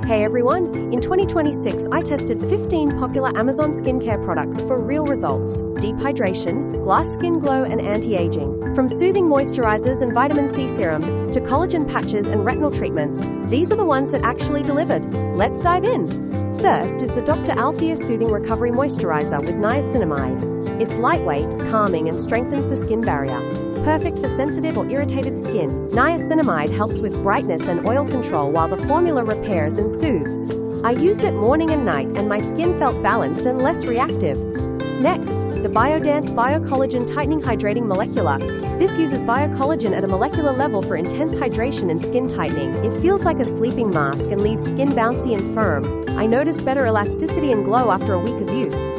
Hey everyone, in 2026 I tested 15 popular Amazon skincare products for real results: deep hydration, glass skin glow and anti-aging. From soothing moisturizers and vitamin C serums, to collagen patches and retinal treatments, these are the ones that actually delivered. Let's dive in! First is the Dr. Althea Soothing Recovery Moisturizer with Niacinamide. It's lightweight, calming and strengthens the skin barrier. Perfect for sensitive or irritated skin, niacinamide helps with brightness and oil control while the formula repairs and soothes. I used it morning and night and my skin felt balanced and less reactive. Next, the Biodance Bio-Collagen Tightening Hydrating Molecular. This uses Bio-Collagen at a molecular level for intense hydration and skin tightening. It feels like a sleeping mask and leaves skin bouncy and firm. I noticed better elasticity and glow after a week of use.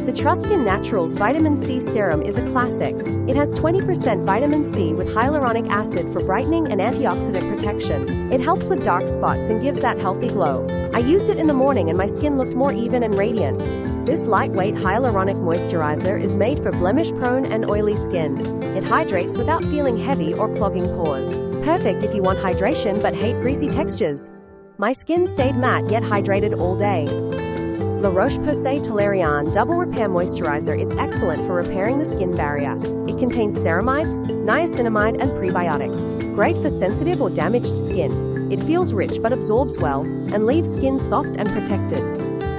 The TruSkin Naturals Vitamin C Serum is a classic. It has 20% vitamin C with hyaluronic acid for brightening and antioxidant protection. It helps with dark spots and gives that healthy glow. I used it in the morning and my skin looked more even and radiant. This lightweight hyaluronic moisturizer is made for blemish-prone and oily skin. It hydrates without feeling heavy or clogging pores. Perfect if you want hydration but hate greasy textures. My skin stayed matte yet hydrated all day. The Roche-Posay Toleriane Double Repair Moisturizer is excellent for repairing the skin barrier. It contains ceramides, niacinamide and prebiotics. Great for sensitive or damaged skin. It feels rich but absorbs well, and leaves skin soft and protected.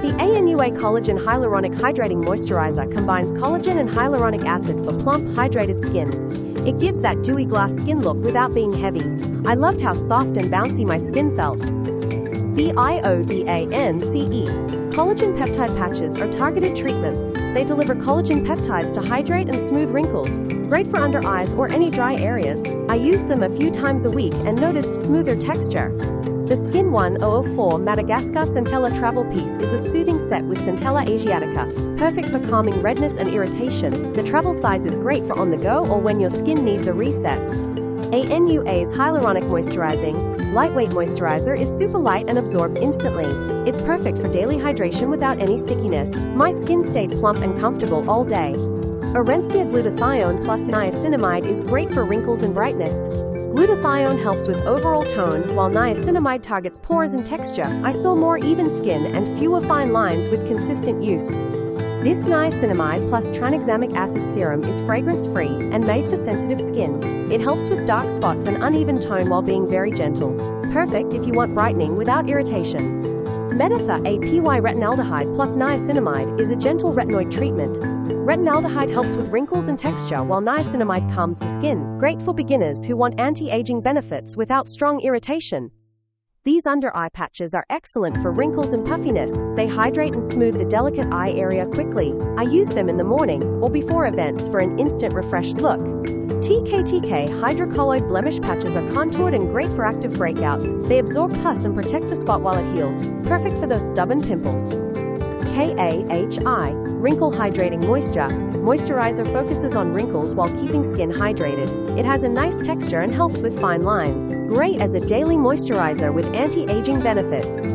The ANUA Collagen Hyaluronic Hydrating Moisturizer combines collagen and hyaluronic acid for plump, hydrated skin. It gives that dewy glass skin look without being heavy. I loved how soft and bouncy my skin felt. Biodance Collagen peptide patches are targeted treatments. They deliver collagen peptides to hydrate and smooth wrinkles. Great for under eyes or any dry areas. I used them a few times a week and noticed smoother texture. The Skin 1004 Madagascar Centella Travel Piece is a soothing set with Centella asiatica, perfect for calming redness and irritation. The travel size is great for on the go or when your skin needs a reset. ANUA's Hyaluronic Moisturizing, Lightweight Moisturizer is super light and absorbs instantly. It's perfect for daily hydration without any stickiness. My skin stayed plump and comfortable all day. Arencia Glutathione plus Niacinamide is great for wrinkles and brightness. Glutathione helps with overall tone, while niacinamide targets pores and texture. I saw more even skin and fewer fine lines with consistent use. This niacinamide plus tranexamic acid serum is fragrance-free and made for sensitive skin. It helps with dark spots and uneven tone while being very gentle. Perfect if you want brightening without irritation. MEDITHERAPY Retinaldehyde plus niacinamide is a gentle retinoid treatment. Retinaldehyde helps with wrinkles and texture while niacinamide calms the skin. Great for beginners who want anti-aging benefits without strong irritation. These under-eye patches are excellent for wrinkles and puffiness. They hydrate and smooth the delicate eye area quickly. I use them in the morning or before events for an instant refreshed look. TKTK Hydrocolloid blemish patches are contoured and great for active breakouts. They absorb pus and protect the spot while it heals. Perfect for those stubborn pimples. KAHI Wrinkle Hydrating Moisturizer focuses on wrinkles while keeping skin hydrated. It has a nice texture and helps with fine lines. Great as a daily moisturizer with anti-aging benefits.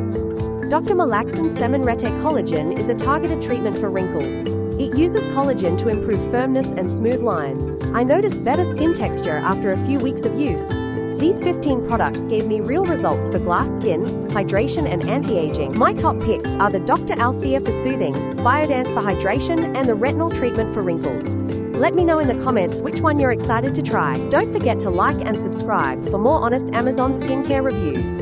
Dr. Melaxin Cemenrete Collagen is a targeted treatment for wrinkles. It uses collagen to improve firmness and smooth lines. I noticed better skin texture after a few weeks of use. These 15 products gave me real results for glass skin, hydration and anti-aging. My top picks are the Dr. Althea for soothing, Biodance for hydration, and the retinal treatment for wrinkles. Let me know in the comments which one you're excited to try. Don't forget to like and subscribe for more honest Amazon skincare reviews.